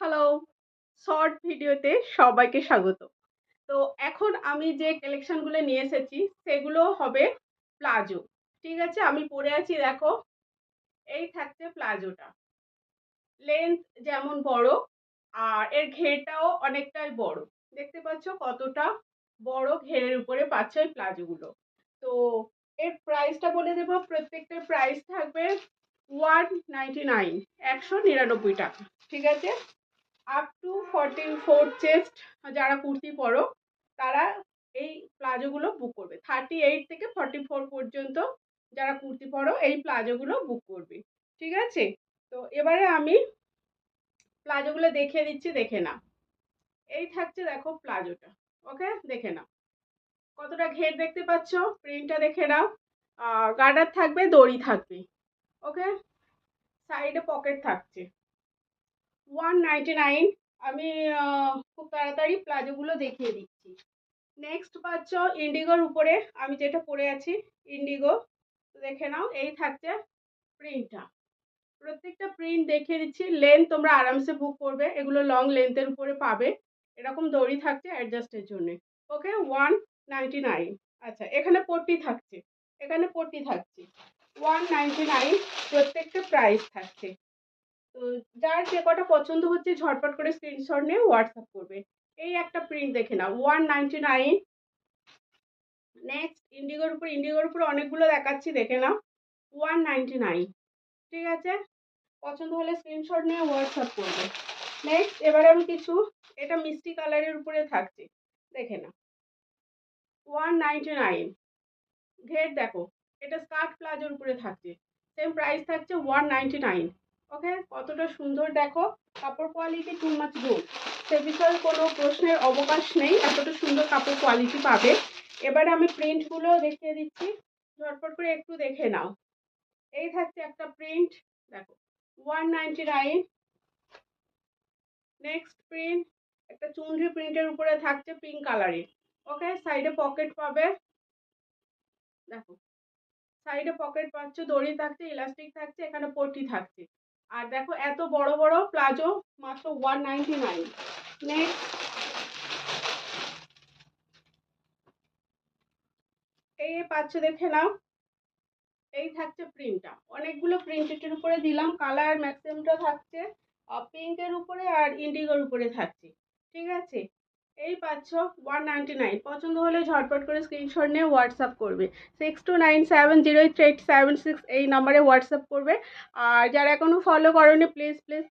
Hello, short ভিডিওতে সবাইকে স্বাগত। তো এখন আমি যে কালেকশনগুলো নিয়ে এসেছি সেগুলো হবে প্লাজো। ঠিক আছে, আমি পরে আছি দেখো, এই থাকছে প্লাজোটা। লেন্থ যেমন বড় আর এর ঘেরটাও অনেকটাই বড়। দেখতে পাচ্ছ কতটা বড় ঘেরের উপরে পাচ্ছ এই প্লাজোগুলো। তো এর প্রাইসটা বলে দেবো, প্রত্যেকটার প্রাইস থাকবে 199, 199 টাকা। ঠিক আছে, আপ টু 44 চেস্ট যারা কুর্তি পরো তারা এই প্লাজোগুলো বুক করবে। 38 থেকে 44 পর্যন্ত যারা কুর্তি পরো এই প্লাজোগুলো বুক করবে। ঠিক আছে, তো এবারে আমি প্লাজোগুলো দেখিয়ে দিচ্ছি, দেখে নাও। এই থাকছে দেখো প্লাজোটা। ওকে, দেখে নাও কতটা ঘের দেখতে পাচ্ছ, প্রিন্টটা দেখে নাও। গার্ডার থাকবে, দড়ি থাকবে। ওকে, সাইডে পকেট থাকছে। 199। আমি খুব তাড়াতাড়ি প্লাজোগুলো দেখিয়ে দিচ্ছি। নেক্সট পাচ্ছ ইন্ডিগোর উপরে, আমি যেটা পরে আছি ইন্ডিগো, দেখে নাও। এই থাকছে প্রিন্টটা, প্রত্যেকটা প্রিন্ট দেখিয়ে দিচ্ছি। লেন্থ তোমরা আরামসে বুক করবে, এগুলো লং লেন্থের উপরে পাবে। এরকম দড়ি থাকছে অ্যাডজাস্টের জন্য। ওকে, 199। আচ্ছা, এখানে পট্টি থাকছে, এখানে পট্টি থাকছে 199, প্রত্যেকটা প্রাইস থাকছে। তো যার যে কটা পছন্দ হচ্ছে ঝটপট করে স্ক্রিনশট নিয়ে হোয়াটসঅ্যাপ করবে। এই একটা প্রিন্ট দেখে নাও, 199। নেক্সট ইন্ডিগোর উপর অনেকগুলো দেখাচ্ছি, দেখে নাও। 199। ঠিক আছে, পছন্দ হলে স্ক্রিনশট নিয়ে হোয়াটসঅ্যাপ করবে। নেক্সট এবারে আমি কিছু, এটা মিষ্টি কালারের উপরে থাকছে, দেখে নাও। 199 ঘের দেখো, এটা স্কার্ট প্লাজোর উপরে থাকছে, সেম প্রাইস থাকছে 199। ওকে, কতটা সুন্দর দেখো, কাপড় কোয়ালিটি টু মাচ গুড, সে বিষয়ে কোনো প্রশ্নের অবকাশ নেই, এতটা সুন্দর কাপড় কোয়ালিটি পাবে। এবারে আমি প্রিন্টগুলো দেখিয়ে দিচ্ছি, ঝটপট করে একটু দেখে নাও। এই থাকছে একটা প্রিন্ট দেখো, 199। নেক্সট প্রিন্ট একটা চুনরি প্রিন্টের উপরে থাকছে পিঙ্ক কালারের। ওকে, সাইডে পকেট পাবে, দেখো সাইডে পকেট পাচ্ছ, দড়ি থাকছে, ইলাস্টিক থাকছে, এখানে পট্টি থাকছে। আর দেখো এত বড় বড় প্লাজো মাত্র 199। নেক্সট এই পাচ্ছ, দেখে নাও। এই থাকছে প্রিন্টটা, অনেকগুলো প্রিন্টের উপরে দিলাম, কালার ম্যাক্সিমামটা থাকছে পিঙ্কের উপরে আর ইন্ডিগোর উপরে থাকছে। ঠিক আছে, এই পাচ্ছ 199। পছন্দ হলে ঝটপট করে স্ক্রিনশট নিয়ে হোয়াটসঅ্যাপ করবে। 6297088776 এই নাম্বারে হোয়াটসঅ্যাপ করবে। আর যারা এখনো ফলো করোনি প্লিজ প্লিজ